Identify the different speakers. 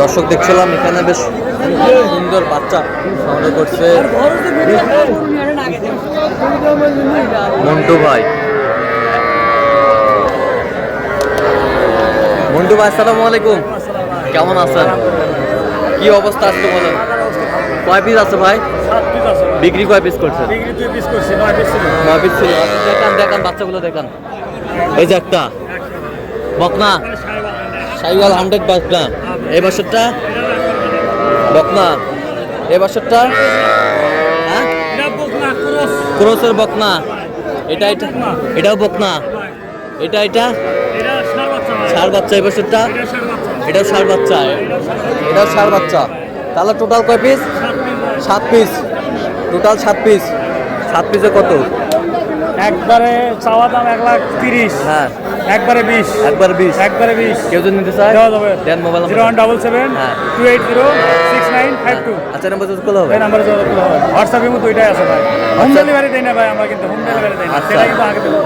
Speaker 1: দর্শক দেখছিলাম এখানে বেশ সুন্দর বাচ্চা সংগ্রহ করছে মন্টু ভাই। মন্টু ভাই আসসালামু আলাইকুম, কেমন আছেন? কি অবস্থা আজকে বলেন? কয় পিস আছে ভাই? বিক্রি কয় পিস করছে? 9 পিস ছিল। আচ্ছা, দেখান দেখান বাচ্চাগুলো দেখান। এই যে একটা বকনা সাইওয়াল 100 বকনা, এই বছরটা বকনা, এই বছরটা হ্যাঁ ক্রসের বকনা, এটা এটা এটাও বকনা, এটা এটা ষাঁড় বাচ্চা, এই বছরটা এটাও ষাঁড় বাচ্চা, এটাও ষাঁড় বাচ্চা। তাহলে টোটাল কয় পিস? 7 piece, total 7 piece. 7 পিসে কত?
Speaker 2: একবারে চাওয়া দাম 1,30,000।
Speaker 1: হ্যাঁ,
Speaker 2: একবারে 20।
Speaker 1: একবার 20।
Speaker 2: একবারে 20।
Speaker 1: কেউ যদি নিতে চায়
Speaker 2: দেওয়া যাবে।
Speaker 1: দেন মোবাইল নাম্বার
Speaker 2: 0177
Speaker 1: হ্যাঁ
Speaker 2: 280 6952।
Speaker 1: আচ্ছা, নাম্বার যোগাযোগ করলে হবে।
Speaker 2: এই নাম্বারে যোগাযোগ করলে হবে। হোয়াটসঅ্যাপের মতো ওইটাই আছে ভাই। হোম ডেলিভারি দেই না ভাই, আমরা কিন্তু হোম ডেলিভারি দেই না,
Speaker 1: আচ্ছা।
Speaker 2: সেটা কিন্তু আগে দেবো।